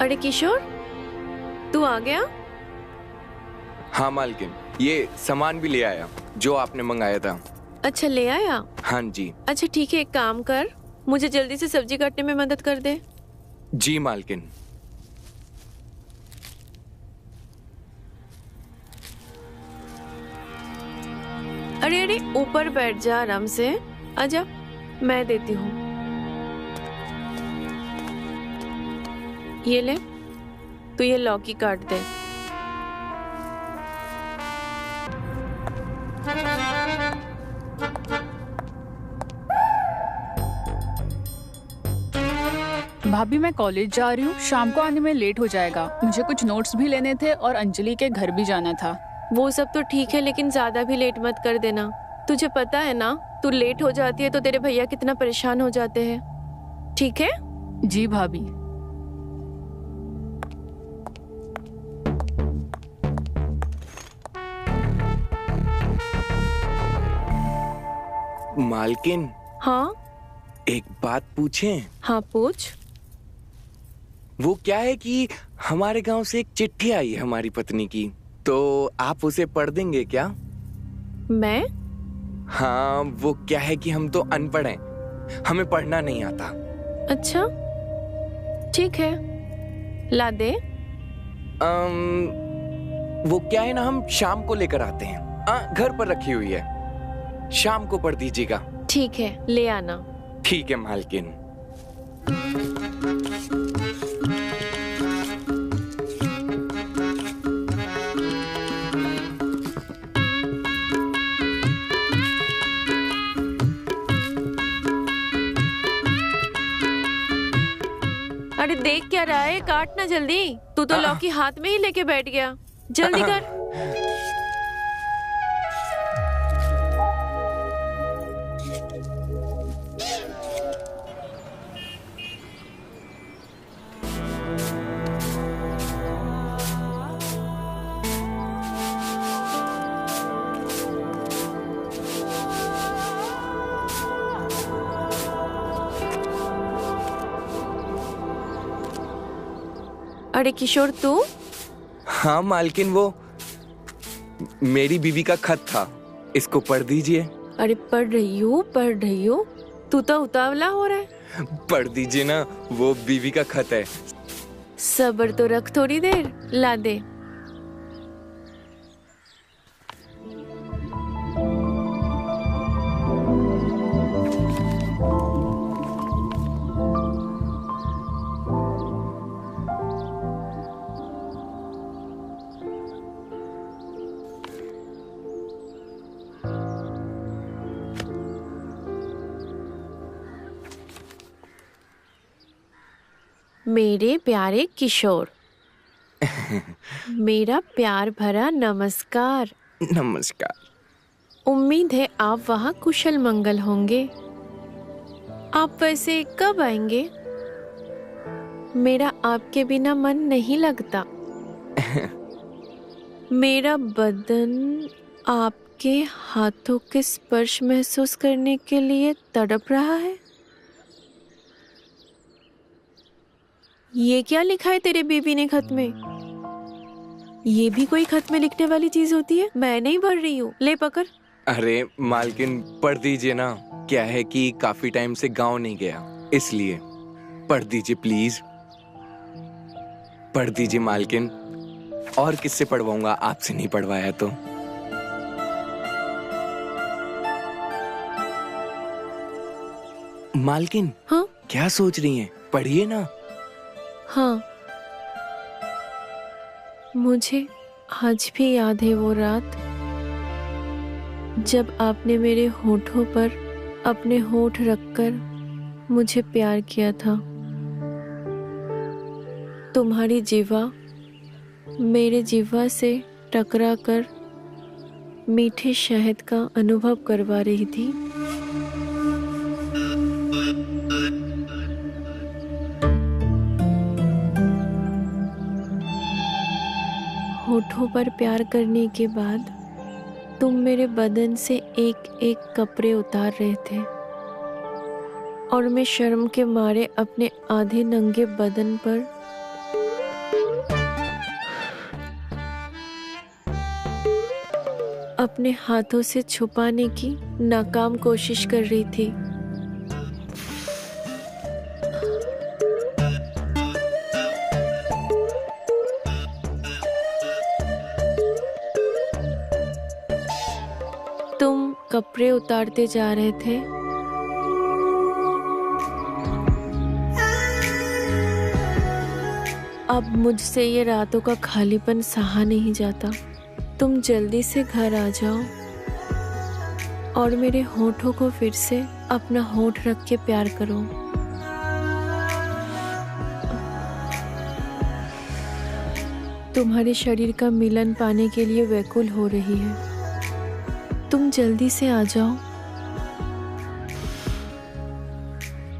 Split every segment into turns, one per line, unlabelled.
अरे किशोर, तू आ गया?
हाँ मालकिन, ये सामान भी ले आया जो आपने मंगाया था।
अच्छा, ले आया?
हाँ जी।
अच्छा ठीक है, एक काम कर, मुझे जल्दी से सब्जी काटने में मदद कर दे।
जी मालकिन।
अरे अरे, ऊपर बैठ जा आराम से। आजा, मैं देती हूँ। ये ले, तू ये लौकी काट दे।
भाभी मैं कॉलेज जा रही हूँ, शाम को आने में लेट हो जाएगा। मुझे कुछ नोट्स भी लेने थे और अंजलि के घर भी जाना था।
वो सब तो ठीक है, लेकिन ज्यादा भी लेट मत कर देना। तुझे पता है ना, तू लेट हो जाती है तो तेरे भैया कितना परेशान हो जाते हैं। ठीक है?
जी भाभी।
मालकिन,
हाँ
एक बात पूछें?
हाँ पूछ।
वो क्या है कि हमारे गांव से एक चिट्ठी आई है हमारी पत्नी की, तो आप उसे पढ़ देंगे क्या?
मैं?
हाँ, वो क्या है कि हम तो अनपढ़ हैं, हमें पढ़ना नहीं आता।
अच्छा ठीक है, ला दे।
वो क्या है ना, हम शाम को लेकर आते हैं। घर पर रखी हुई है, शाम को पढ़ दीजिएगा।
ठीक है, ले आना।
ठीक है मालकिन।
अरे देख क्या रहा है, काट ना जल्दी। तू तो लौकी हाथ में ही लेके बैठ गया, जल्दी कर। अरे किशोर, तू?
हाँ मालकिन, वो मेरी बीवी का खत था, इसको पढ़ दीजिए।
अरे पढ़ रही हूँ। तू तो उतावला हो रहा है।
पढ़ दीजिए ना, वो बीवी का खत है।
सब्र तो रख थोड़ी देर, ला दे। मेरे प्यारे किशोर, मेरा प्यार भरा नमस्कार।
नमस्कार।
उम्मीद है आप वहाँ कुशल मंगल होंगे। आप वैसे कब आएंगे? मेरा आपके बिना मन नहीं लगता। मेरा बदन आपके हाथों के स्पर्श महसूस करने के लिए तड़प रहा है। ये क्या लिखा है तेरे बेबी ने खत में? ये भी कोई खत में लिखने वाली चीज होती है? मैं नहीं भर रही हूँ, ले पकड़।
अरे मालकिन, पढ़ दीजिए ना। क्या है कि काफी टाइम से गांव नहीं गया, इसलिए पढ़ दीजिए प्लीज। पढ़ दीजिए मालकिन। और किससे पढ़वाऊंगा, आपसे नहीं पढ़वाया तो। मालकिन,
हाँ
क्या सोच रही हैं? पढ़िए ना।
हाँ, मुझे आज भी याद है वो रात जब आपने मेरे होठों पर अपने होठ रखकर मुझे प्यार किया था। तुम्हारी जिह्वा मेरे जिह्वा से टकरा कर मीठे शहद का अनुभव करवा रही थी। होठों पर प्यार करने के बाद तुम मेरे बदन से एक एक कपड़े उतार रहे थे और मैं शर्म के मारे अपने आधे नंगे बदन पर अपने हाथों से छुपाने की नाकाम कोशिश कर रही थी। तुम कपड़े उतारते जा रहे थे। अब मुझसे ये रातों का खालीपन सहा नहीं जाता। तुम जल्दी से घर आ जाओ और मेरे होठों को फिर से अपना होठ रख के प्यार करो। तुम्हारे शरीर का मिलन पाने के लिए व्याकुल हो रही है। तुम जल्दी से आ जाओ।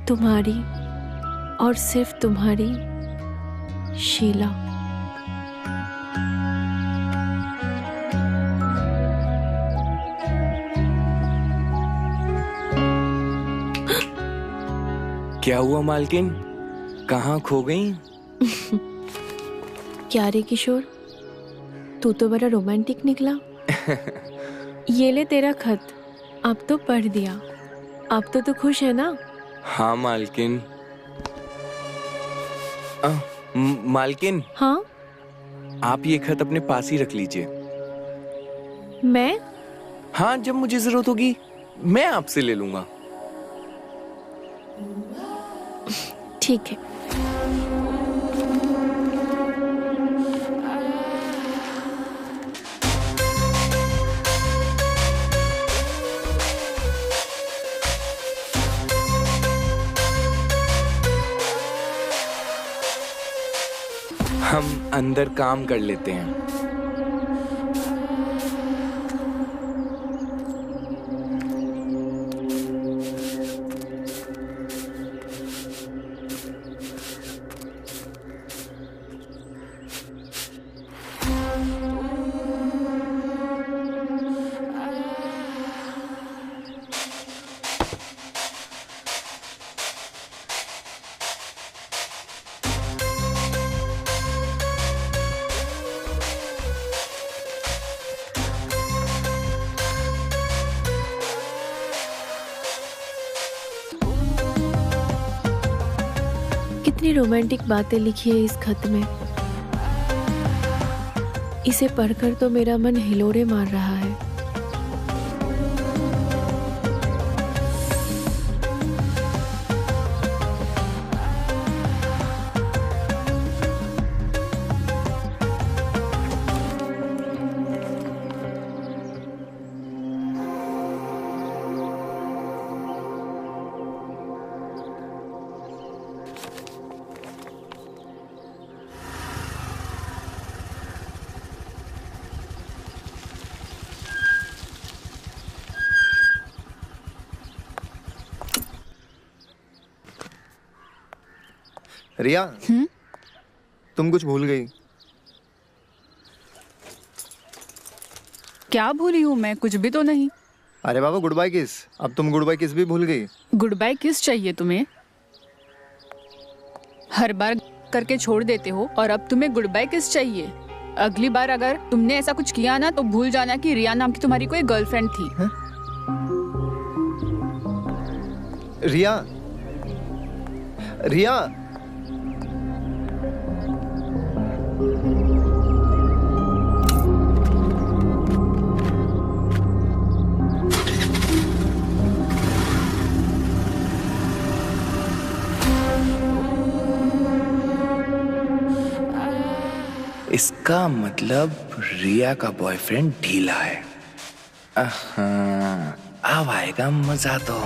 तुम्हारी और सिर्फ तुम्हारी शीला।
क्या हुआ मालकिन, कहाँ खो गई?
क्या रे किशोर, तू तो बड़ा रोमांटिक निकला। ये ले तेरा खत, अब तो पढ़ दिया। अब तो तू खुश है ना?
हाँ मालकिन। मालकिन।
हाँ,
आप ये खत अपने पास ही रख लीजिए।
मैं?
हाँ, जब मुझे जरूरत होगी मैं आपसे ले लूंगा।
ठीक है।
हम अंदर काम कर लेते हैं।
कितनी रोमांटिक बातें लिखी है इस खत में। इसे पढ़कर तो मेरा मन हिलोरे मार रहा है।
रिया, तुम कुछ भूल गई।
क्या भूली हूँ मैं? कुछ भी तो नहीं।
अरे बाबा, गुड बाय किस। अब तुम गुड बाय किस भी भूल गई।
गुड बाय किस चाहिए तुम्हें? हर बार करके छोड़ देते हो और अब तुम्हें गुड बाय किस चाहिए? अगली बार अगर तुमने ऐसा कुछ किया ना तो भूल जाना कि रिया नाम की तुम्हारी कोई गर्लफ्रेंड थी।
रिया, रिया,
इसका मतलब रिया का बॉयफ्रेंड ढीला है। हाँ, अब आएगा मजा तो।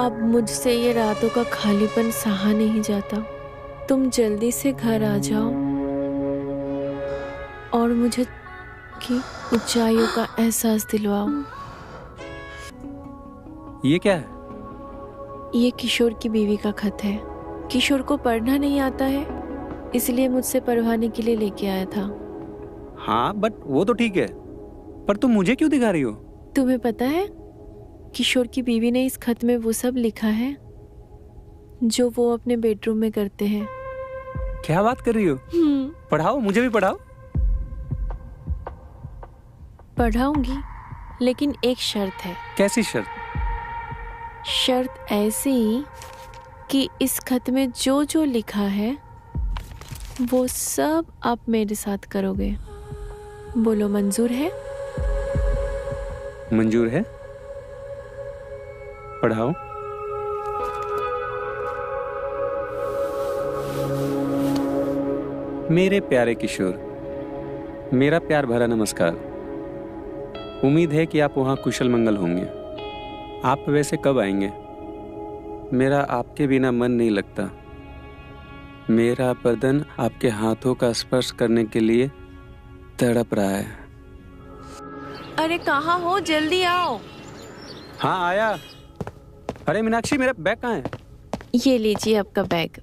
अब मुझसे ये रातों का खालीपन सहा नहीं जाता। तुम जल्दी से घर आ जाओ और मुझे की ऊंचाइयों का एहसास दिलवाओ।
ये क्या है?
ये किशोर की बीवी का खत है। किशोर को पढ़ना नहीं आता है, इसलिए मुझसे पढ़वाने के लिए लेके आया था।
हाँ बट वो तो ठीक है, पर तुम मुझे क्यों दिखा रही हो?
तुम्हें पता है किशोर की बीवी ने इस खत में वो सब लिखा है जो वो अपने बेडरूम में करते हैं।
क्या बात कर रही हो? पढ़ाओ, मुझे भी पढ़ाओ।
पढ़ाऊंगी, लेकिन एक शर्त है।
कैसी शर्त?
शर्त ऐसी कि इस खत में जो जो लिखा है वो सब आप मेरे साथ करोगे। बोलो, मंजूर है?
मंजूर है। पढ़ाओ। मेरे प्यारे किशोर, मेरा प्यार भरा नमस्कार। उम्मीद है कि आप वहाँ कुशल मंगल होंगे। आप वैसे कब आएंगे? मेरा आपके बिना मन नहीं लगता। मेरा बदन आपके हाथों का स्पर्श करने के लिए तड़प रहा है।
अरे कहाँ हो, जल्दी आओ।
हाँ आया। अरे मीनाक्षी, मेरा बैग कहाँ है?
ये लीजिए आपका बैग।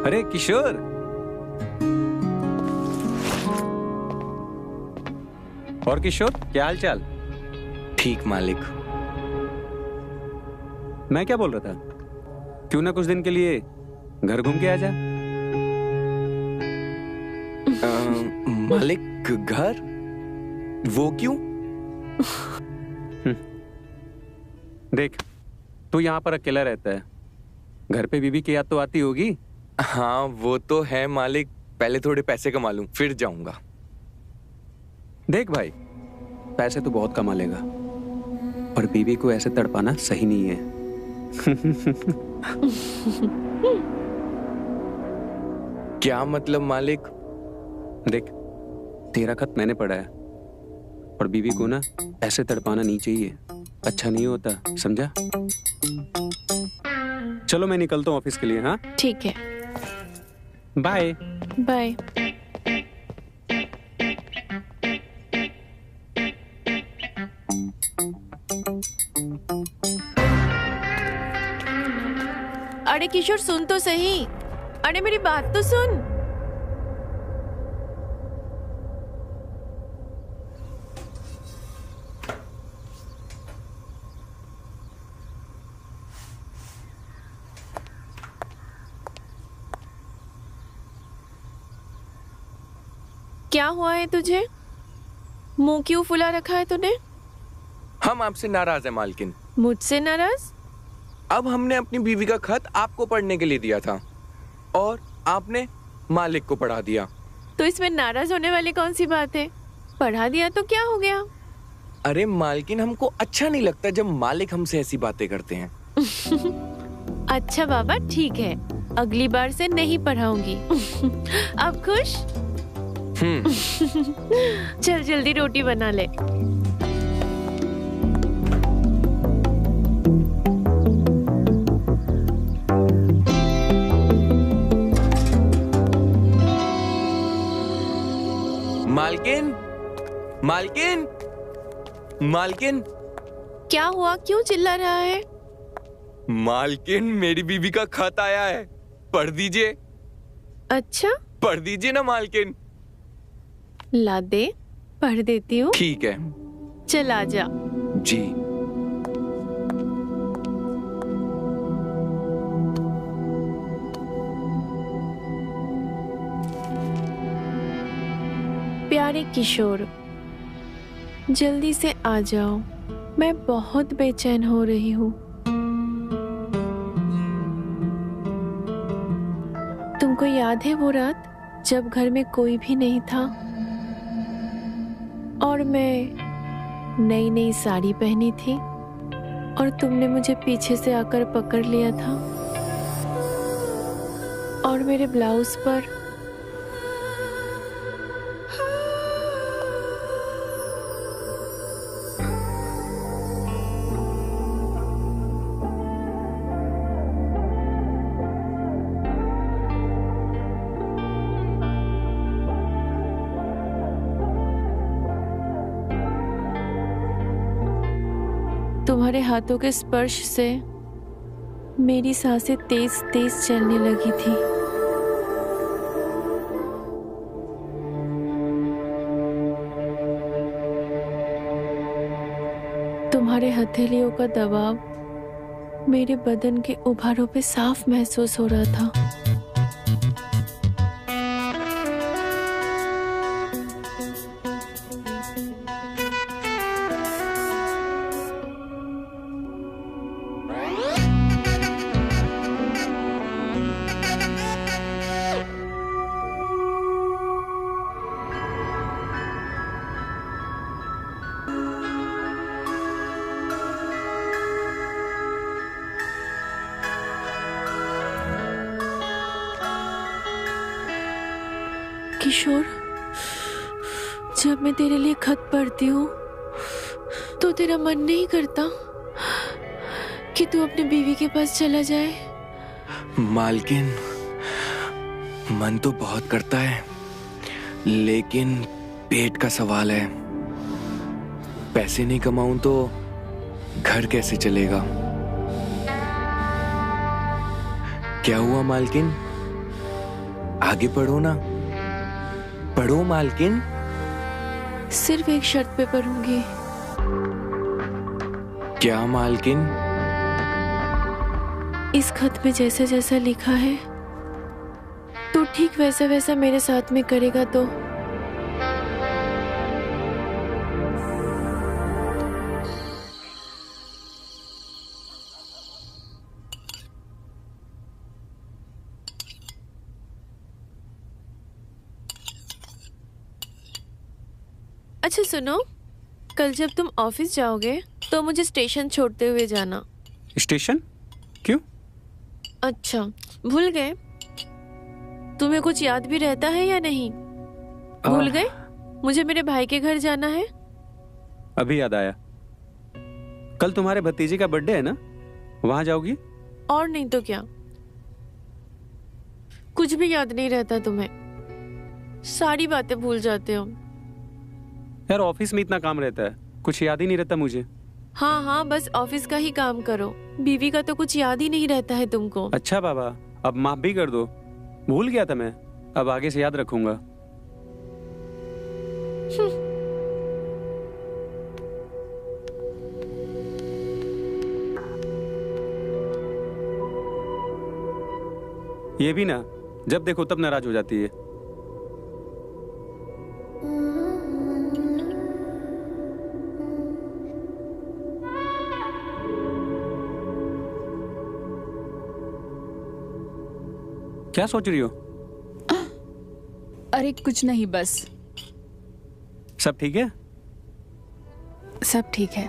अरे किशोर, और किशोर क्या हाल चाल?
ठीक मालिक।
मैं क्या बोल रहा था, क्यों ना कुछ दिन के लिए घर घूम के आ जा?
मालिक घर? वो क्यों?
देख, तू यहाँ पर अकेला रहता है, घर पे बीबी की याद तो आती होगी।
हाँ वो तो है मालिक, पहले थोड़े पैसे कमा लूं फिर जाऊंगा।
देख भाई, पैसे तो बहुत कमा लेगा, पर बीबी को ऐसे तड़पाना सही नहीं है।
क्या मतलब मालिक?
देख, तेरा खत मैंने पढ़ा है, और बीबी को ना ऐसे तड़पाना नहीं चाहिए, अच्छा नहीं होता, समझा? चलो मैं निकलता हूँ ऑफिस के लिए। हाँ
ठीक है,
बाय
बाय। अरे किशोर सुन तो सही, अरे मेरी बात तो सुन। क्या हुआ है तुझे? मुंह क्यों फुला रखा है तूने?
हम आपसे नाराज हैं मालकिन।
मुझसे नाराज?
अब हमने अपनी बीवी का खत आपको पढ़ने के लिए दिया था और आपने मालिक को पढ़ा दिया।
तो इसमें नाराज होने वाली कौन सी बात है? पढ़ा दिया तो क्या हो गया?
अरे मालकिन, हमको अच्छा नहीं लगता जब मालिक हमसे ऐसी बातें करते हैं।
अच्छा बाबा ठीक है, अगली बार से नहीं पढ़ाऊंगी। अब खुश? चल जल्दी रोटी बना ले।
मालकिन, मालकिन, मालकिन।
क्या हुआ, क्यों चिल्ला रहा है?
मालकिन, मेरी बीवी का खत आया है, पढ़ दीजिए।
अच्छा,
पढ़ दीजिए ना मालकिन।
ला दे, पढ़ देती हूँ।
ठीक है।
चल आजा।
जी।
प्यारे किशोर, जल्दी से आ जाओ, मैं बहुत बेचैन हो रही हूँ। तुमको याद है वो रात जब घर में कोई भी नहीं था और मैं नई नई साड़ी पहनी थी और तुमने मुझे पीछे से आकर पकड़ लिया था और मेरे ब्लाउज पर तुम्हारे हाथों के स्पर्श से मेरी सांसें तेज तेज चलने लगी थी। तुम्हारे हथेलियों का दबाव मेरे बदन के उभारों पे साफ महसूस हो रहा था। किशोर, जब मैं तेरे लिए खत पढ़ती हूँ तो तेरा मन नहीं करता कि तू अपने बीवी के पास चला जाए?
मालकिन, मन तो बहुत करता है, लेकिन पेट का सवाल है। पैसे नहीं कमाऊं तो घर कैसे चलेगा? क्या हुआ मालकिन? आगे पढ़ो ना, पढ़ो मालकिन।
सिर्फ एक शर्त पे पढ़ूंगी।
क्या मालकिन?
इस खत में जैसा जैसा लिखा है तो ठीक वैसा वैसा मेरे साथ में करेगा तो? अच्छा सुनो, कल जब तुम ऑफिस जाओगे तो मुझे स्टेशन छोड़ते हुए जाना।
स्टेशन? क्यों?
अच्छा, भूल गए? तुम्हें कुछ याद भी रहता है या नहीं? भूल गए? मुझे मेरे भाई के घर जाना है।
अभी याद आया, कल तुम्हारे भतीजे का बर्थडे है ना, वहां जाओगी?
और नहीं तो क्या, कुछ भी याद नहीं रहता तुम्हें, सारी बातें भूल जाते हो।
यार ऑफिस में इतना काम रहता है, कुछ याद ही नहीं रहता मुझे।
हाँ हाँ, बस ऑफिस का ही काम करो, बीवी का तो कुछ याद ही नहीं रहता है तुमको।
अच्छा बाबा, अब माफ भी कर दो, भूल गया था मैं, अब आगे से याद रखूंगा। ये भी ना, जब देखो तब नाराज हो जाती है। क्या सोच रही हो?
अरे कुछ नहीं, बस।
सब ठीक है?
सब ठीक है।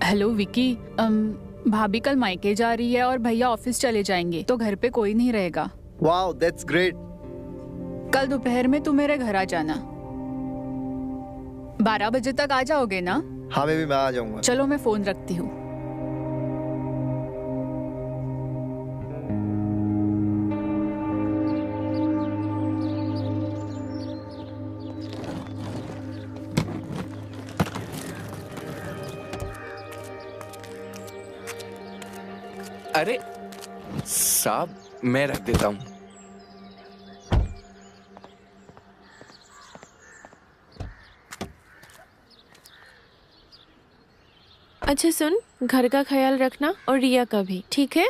हेलो विकी, भाभी कल मायके जा रही है और भैया ऑफिस चले जाएंगे तो घर पे कोई नहीं रहेगा।
Wow, that's great.
कल दोपहर में तू मेरे घर आ जाना, 12 बजे तक आ जाओगे ना?
हाँ बेबी, मैं आ जाऊंगा।
चलो मैं फोन रखती हूँ।
अरे साहब, मैं रख देता हूँ।
अच्छा सुन, घर का ख्याल रखना और रिया का भी, ठीक है?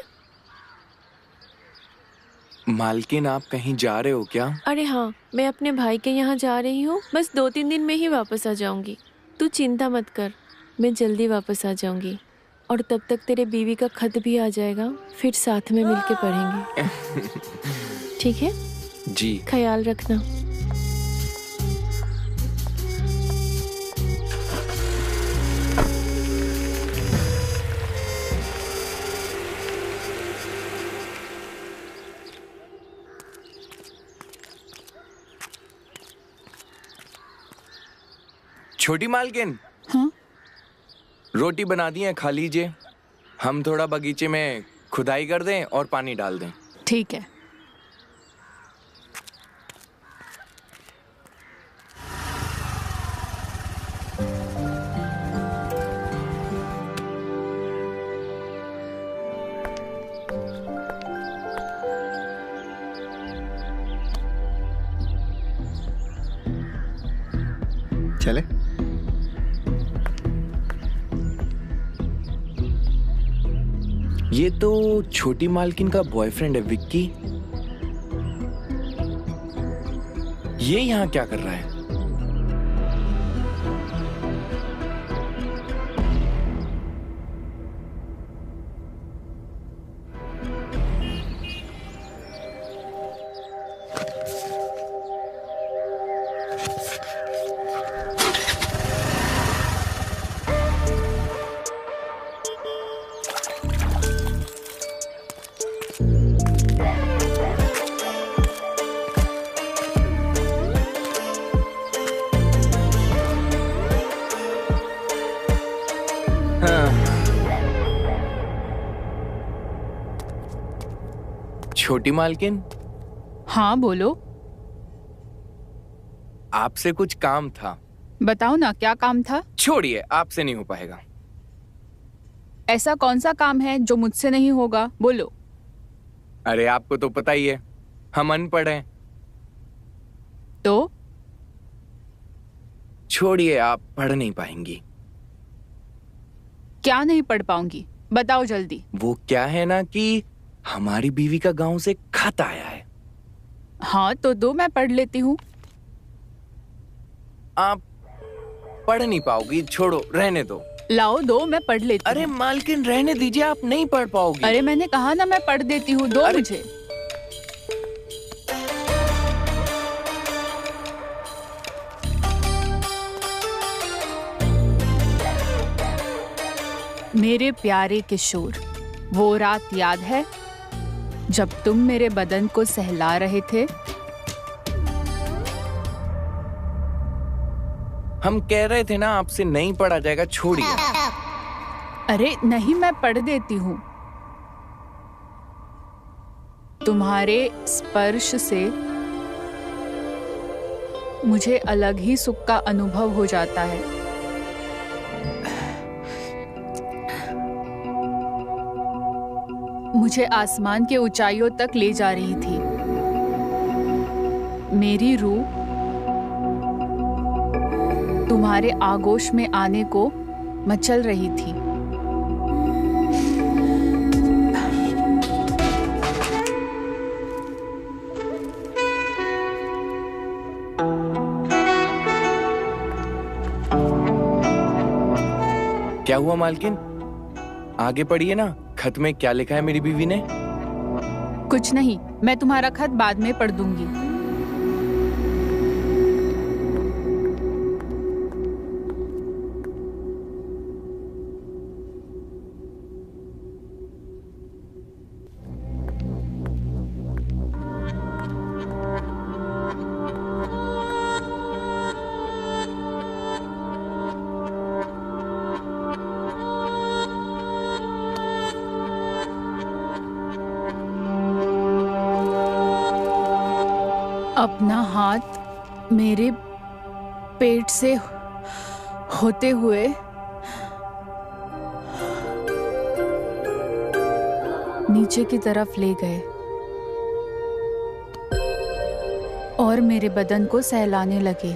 मालकिन आप कहीं जा रहे हो क्या?
अरे हाँ, मैं अपने भाई के यहाँ जा रही हूँ, बस 2-3 दिन में ही वापस आ जाऊंगी। तू चिंता मत कर, मैं जल्दी वापस आ जाऊंगी और तब तक तेरे बीवी का खत भी आ जाएगा, फिर साथ में मिलके पढ़ेंगे। ठीक है?
जी।
ख्याल रखना।
छोटी मालकिन।
हाँ?
रोटी बना दी है, खा लीजिए। हम थोड़ा बगीचे में खुदाई कर दें और पानी डाल दें।
ठीक है।
चले?
ये तो छोटी मालकिन का बॉयफ्रेंड है विक्की। ये यहाँ क्या कर रहा है? छोटी मालकिन।
हाँ बोलो।
आपसे कुछ काम था।
बताओ ना, क्या काम था?
छोड़िए, आपसे नहीं हो पाएगा।
ऐसा कौन सा काम है जो मुझसे नहीं होगा? बोलो।
अरे आपको तो पता ही है, हम अनपढ़ हैं।
तो
छोड़िए, आप पढ़ नहीं पाएंगी।
क्या नहीं पढ़ पाऊंगी? बताओ जल्दी।
वो क्या है ना कि हमारी बीवी का गांव से खत आया है।
हाँ तो दो, मैं पढ़ लेती हूँ।
आप पढ़ नहीं पाओगी, छोड़ो, रहने दो।
लाओ, दो, मैं पढ़ लेती
अरे
हूँ।
मालकिन रहने दीजिए, आप नहीं पढ़ पाओगी।
अरे मैंने कहा ना, मैं पढ़ देती हूँ, दो मुझे। मेरे प्यारे किशोर, वो रात याद है जब तुम मेरे बदन को सहला रहे थे?
हम कह रहे थे ना आपसे नहीं पढ़ा जाएगा, छोड़िए।
अरे नहीं, मैं पढ़ देती हूँ। तुम्हारे स्पर्श से मुझे अलग ही सुख का अनुभव हो जाता है। मुझे आसमान के ऊंचाइयों तक ले जा रही थी। मेरी रूह तुम्हारे आगोश में आने को मचल रही थी।
क्या हुआ मालकिन? आगे पढ़िए ना, खत में क्या लिखा है मेरी बीवी ने?
कुछ नहीं, मैं तुम्हारा खत बाद में पढ़ दूंगी। अपना हाथ मेरे पेट से होते हुए नीचे की तरफ ले गए और मेरे बदन को सहलाने लगे।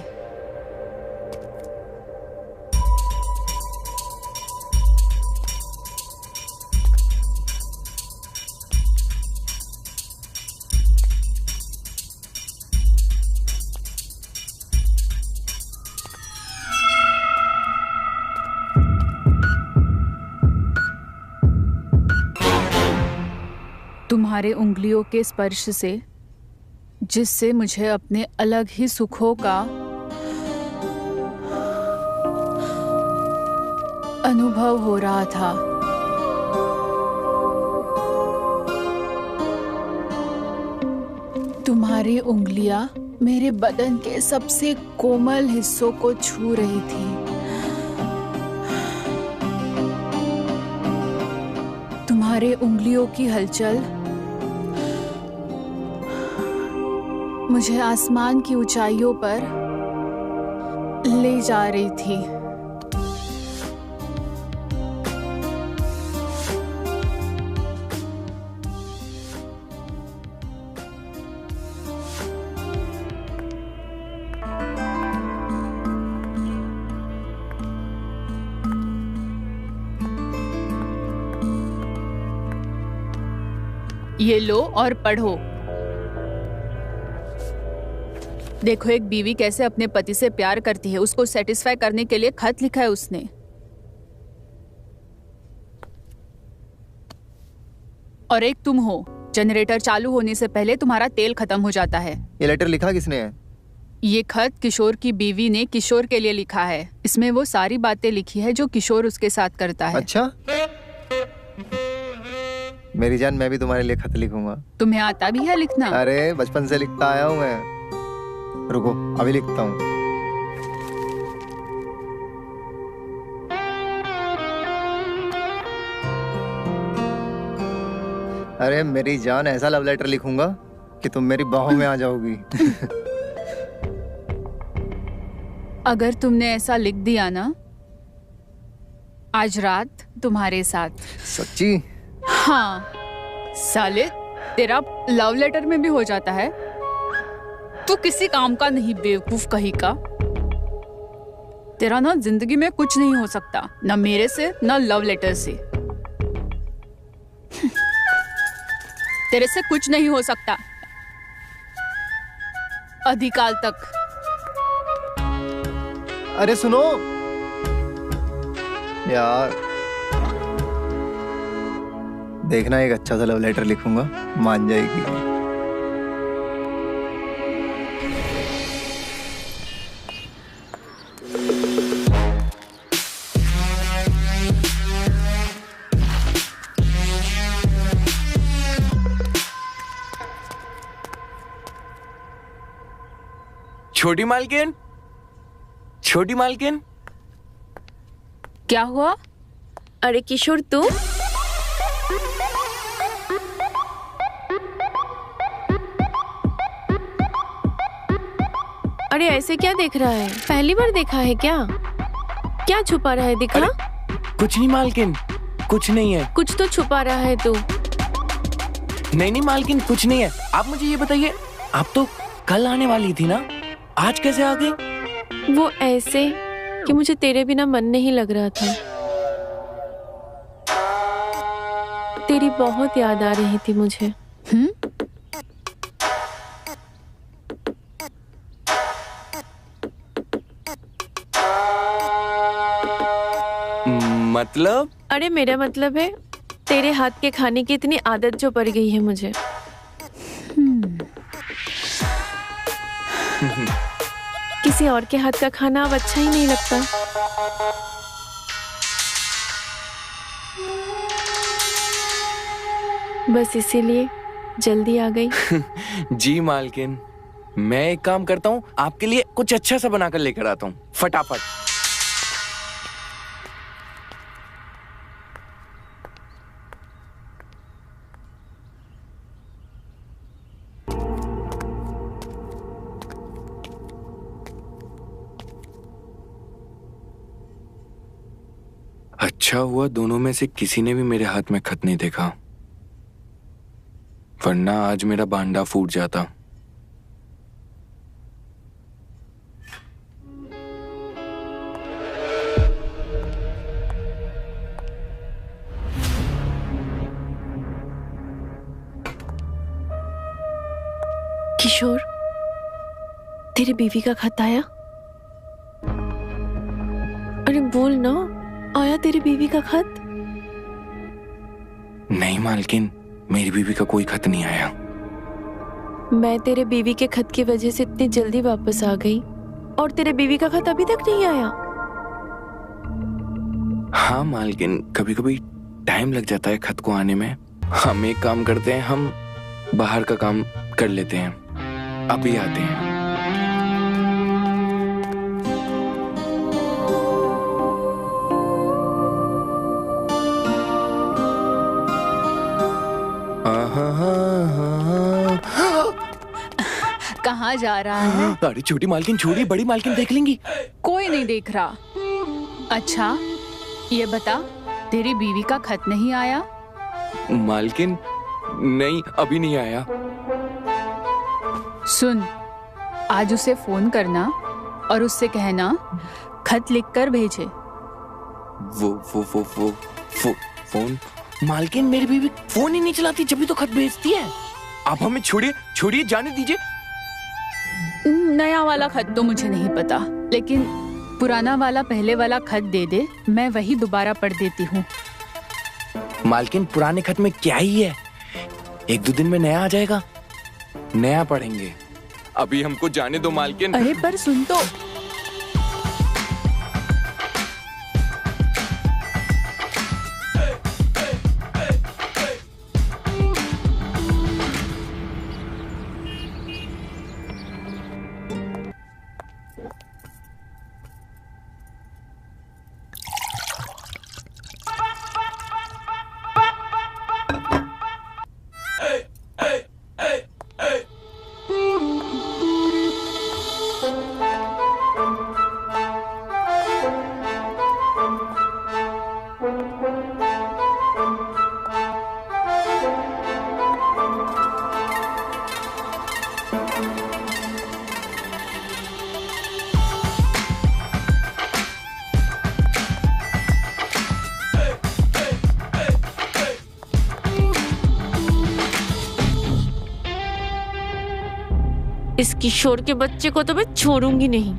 तुम्हारे उंगलियों के स्पर्श से, जिससे मुझे अपने अलग ही सुखों का अनुभव हो रहा था। तुम्हारी उंगलियां मेरे बदन के सबसे कोमल हिस्सों को छू रही थी। तुम्हारे उंगलियों की हलचल मुझे आसमान की ऊंचाइयों पर ले जा रही थी। ये लो और पढ़ो। देखो एक बीवी कैसे अपने पति से प्यार करती है, उसको सेटिस्फाई करने के लिए खत लिखा है उसने। और एक तुम हो, जनरेटर चालू होने से पहले तुम्हारा तेल खत्म हो जाता है।
ये लेटर लिखा किसने है?
ये खत किशोर की बीवी ने किशोर के लिए लिखा है। इसमें वो सारी बातें लिखी है जो किशोर उसके साथ करता है।
अच्छा, मेरी जान, मैं भी तुम्हारे लिए खत लिखूंगा।
तुम्हें आता भी है लिखना?
अरे बचपन से लिखता आया हूँ मैं। रुको, अभी लिखता हूँ। अरे मेरी जान, ऐसा लव लेटर लिखूंगा कि तुम मेरी बाहों में आ जाओगी।
अगर तुमने ऐसा लिख दिया ना, आज रात तुम्हारे साथ।
सच्ची?
हाँ साले, तेरा लव लेटर में भी हो जाता है। तू किसी काम का नहीं, बेवकूफ कहीं का। तेरा ना जिंदगी में कुछ नहीं हो सकता, ना मेरे से ना लव लेटर से। तेरे से कुछ नहीं हो सकता अधिकाल तक।
अरे सुनो यार, देखना एक अच्छा सा लव लेटर लिखूंगा, मान जाएगी।
छोटी मालकिन, छोटी मालकिन।
क्या हुआ?
अरे किशोर, तू? अरे ऐसे क्या देख रहा है? पहली बार देखा है क्या? क्या छुपा रहा है, दिखा।
कुछ नहीं मालकिन, कुछ नहीं है।
कुछ तो छुपा रहा है तू।
नहीं नहीं मालकिन, कुछ नहीं है। आप मुझे ये बताइए, आप तो कल आने वाली थी ना, आज कैसे आ गई?
वो ऐसे कि मुझे तेरे बिना मन नहीं लग रहा था। तेरी बहुत याद आ रही थी मुझे।
मतलब?
अरे मेरा मतलब है तेरे हाथ के खाने की इतनी आदत जो पड़ गई है मुझे। किसी और के हाथ का खाना अब अच्छा ही नहीं लगता। बस इसीलिए जल्दी आ गई।
जी मालकिन, मैं एक काम करता हूँ, आपके लिए कुछ अच्छा सा बनाकर लेकर आता हूँ, फटाफट। अच्छा हुआ दोनों में से किसी ने भी मेरे हाथ में खत नहीं देखा, वरना आज मेरा भांडा फूट जाता।
किशोर, तेरी बीवी का खत आया? अरे बोल ना, आया तेरी बीवी का खत?
नहीं मालकिन, मेरी बीवी का कोई खत नहीं आया।
मैं तेरे बीवी के खत की वजह से इतनी जल्दी वापस आ गई और तेरे बीवी का खत अभी तक नहीं आया।
हाँ मालकिन, कभी कभी टाइम लग जाता है खत को आने में। हम एक काम करते हैं, हम बाहर का काम कर लेते हैं, अभी आते हैं।
कहाँ जा रहा है?
अरे छोटी मालकिन छोड़ी, बड़ी मालकिन देख लेंगी।
कोई नहीं देख रहा। अच्छा ये बता, तेरी बीवी का खत नहीं आया?
मालकिन नहीं, अभी नहीं आया।
सुन, आज उसे फोन करना और उससे कहना खत लिखकर भेजे।
वो फोन? मालकिन मेरी बीवी फोन ही नहीं चलाती, जब भी तो खत भेजती है। आप हमें छोड़िए, जाने दीजिए।
नया वाला खत तो मुझे नहीं पता, लेकिन पुराना वाला पहले वाला खत दे दे, मैं वही दोबारा पढ़ देती हूँ।
मालकिन पुराने खत में क्या ही है, 1-2 दिन में नया आ जाएगा, नया पढ़ेंगे। अभी हमको जाने दो मालकिन।
अरे पर सुन तो।
इस किशोर के बच्चे को तो मैं छोड़ूंगी नहीं।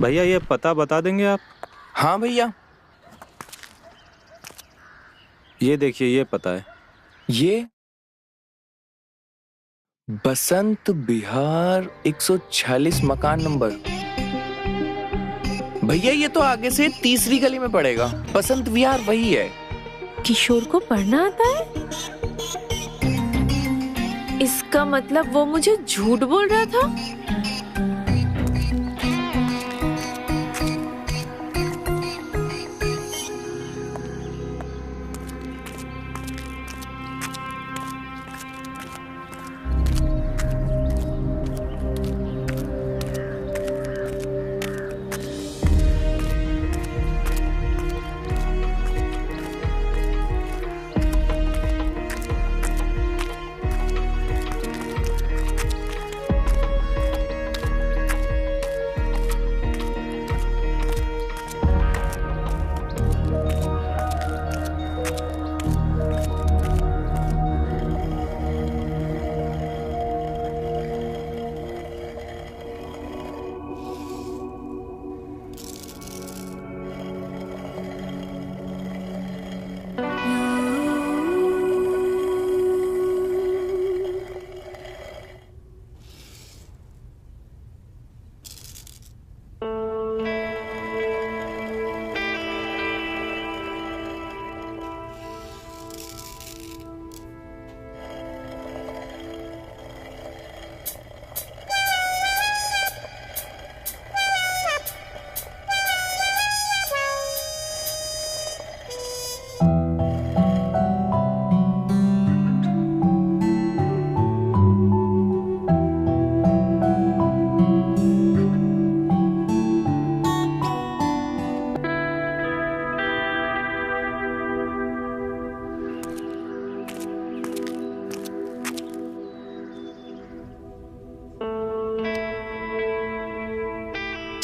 भैया ये पता बता देंगे आप?
हाँ भैया,
ये देखिए, ये पता है।
ये बसंत विहार 146 मकान नंबर। भैया ये तो आगे से 3री गली में पड़ेगा। बसंत विहार वही है।
किशोर को पढ़ना आता है? इसका मतलब वो मुझे झूठ बोल रहा था।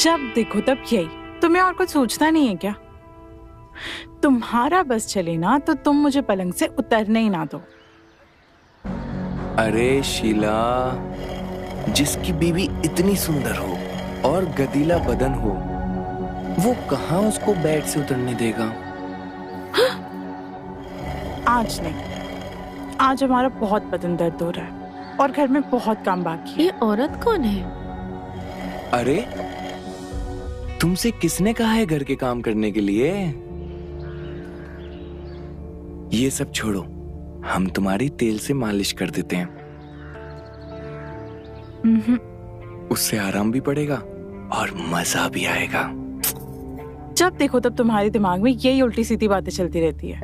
जब देखो तब यही, तुम्हें और कुछ सोचना नहीं है क्या? तुम्हारा बस चले ना तो तुम मुझे पलंग से उतरने ही ना दो।
अरे शीला, जिसकी बीवी इतनी सुंदर हो और गदीला बदन हो, वो कहाँ उसको बेड से उतरने देगा?
आज नहीं, आज हमारा बहुत बदन दर्द हो रहा है और घर में बहुत काम बाकी है।
ये औरत कौन है?
अरे तुमसे किसने कहा है घर के काम करने के लिए? ये सब छोड़ो, हम तुम्हारी तेल से मालिश कर देते हैं। उससे आराम भी पड़ेगा और मजा भी आएगा।
जब देखो तब तुम्हारे दिमाग में यही उल्टी सीधी बातें चलती रहती है।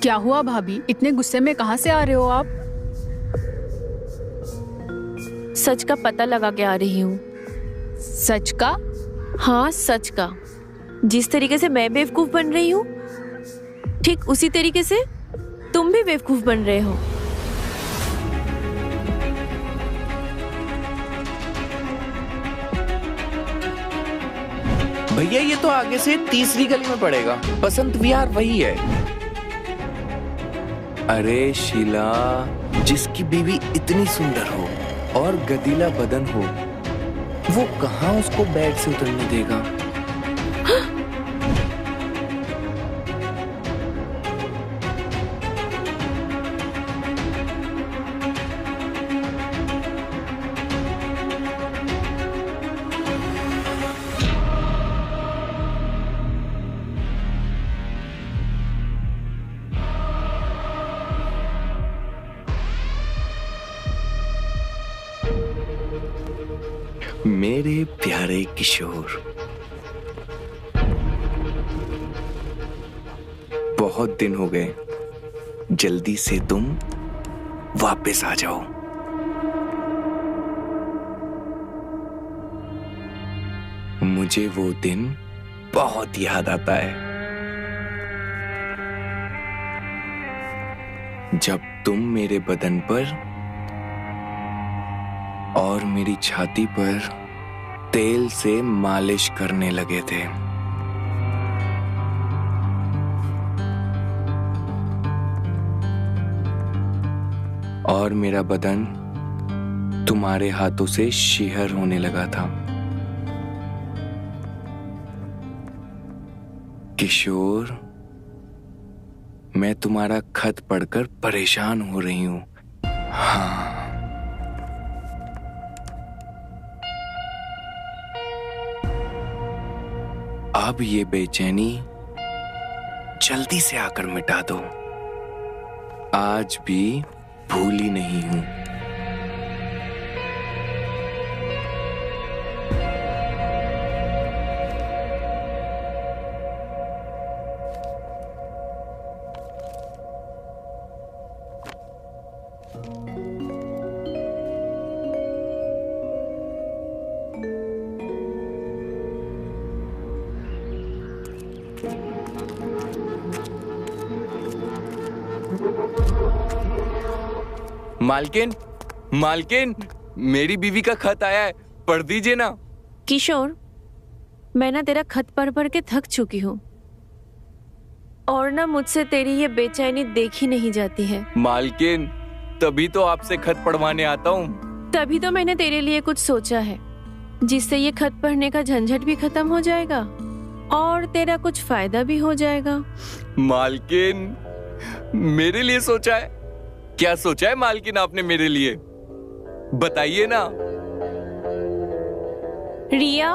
क्या हुआ भाभी, इतने गुस्से में कहाँ से आ रहे हो आप?
सच का पता लगा के आ रही हूँ।
सच का?
हाँ, सच का। जिस तरीके से मैं बेवकूफ बन रही हूँ, ठीक उसी तरीके से तुम भी बेवकूफ बन रहे हो।
भैया ये तो आगे से तीसरी गली में पड़ेगा, बसंत विहार वही है। अरे शीला, जिसकी बीवी इतनी सुंदर हो और गदीला बदन हो, वो कहाँ उसको बेड से उतरने देगा? मेरे प्यारे किशोर, बहुत दिन हो गए, जल्दी से तुम वापस आ जाओ। मुझे वो दिन बहुत याद आता है जब तुम मेरे बदन पर और मेरी छाती पर तेल से मालिश करने लगे थे। और मेरा बदन तुम्हारे हाथों से शीहर होने लगा था। किशोर, मैं तुम्हारा खत पढ़कर परेशान हो रही हूं। हाँ, अब ये बेचैनी जल्दी से आकर मिटा दो। आज भी भूली नहीं हूं। मालकिन, मालकिन, मेरी बीवी का खत आया है, पढ़ दीजिए ना।
किशोर, मैं ना तेरा खत पढ़ पढ़ के थक चुकी हूँ और ना मुझसे तेरी ये बेचैनी देखी नहीं जाती है।
मालकिन, तभी तो आपसे खत पढ़वाने आता हूँ।
तभी तो मैंने तेरे लिए कुछ सोचा है, जिससे ये खत पढ़ने का झंझट भी खत्म हो जाएगा और तेरा कुछ फायदा भी हो जाएगा।
मालकिन, मेरे लिए सोचा है? क्या सोचा है मालकिन आपने मेरे लिए? बताइए ना।
रिया,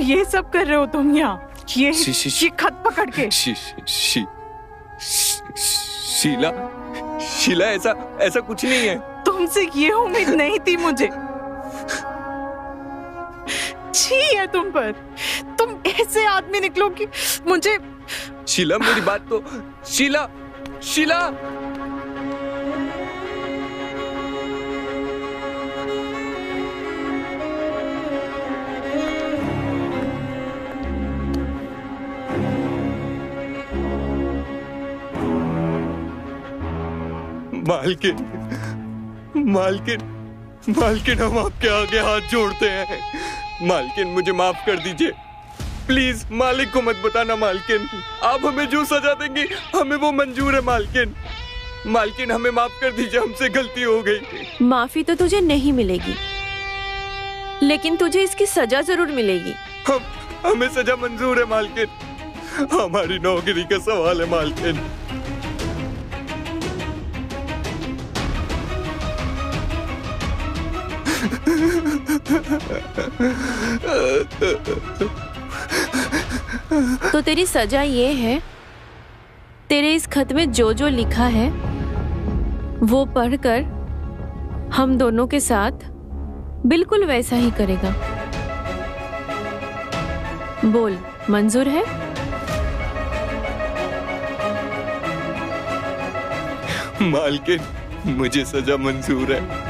ये सब कर रहे हो तुम यहाँ? ये खत पकड़ के?
शीला, शीला ऐसा ऐसा कुछ नहीं है।
तुमसे ये उम्मीद नहीं थी मुझे। छी है तुम पर। तुम ऐसे आदमी निकलो कि मुझे।
शीला मेरी बात तो, शीला, शीला। मालकिन, मालकिन, मालकिन, हम आपके आगे हाथ जोड़ते हैं। मालकिन मुझे माफ कर दीजिए, प्लीज। मालिक को मत बताना मालकिन। आप हमें जो सजा देंगी हमें वो मंजूर है मालकिन। मालकिन हमें माफ कर दीजिए, हमसे गलती हो गई।
माफी तो तुझे नहीं मिलेगी, लेकिन तुझे इसकी सजा जरूर मिलेगी।
हमें सजा मंजूर है मालकिन। हमारी नौकरी का सवाल है मालकिन।
तो तेरी सजा ये है, तेरे इस खत में जो जो लिखा है वो पढ़कर हम दोनों के साथ बिल्कुल वैसा ही करेगा। बोल, मंजूर है?
मालकिन मुझे सजा मंजूर है।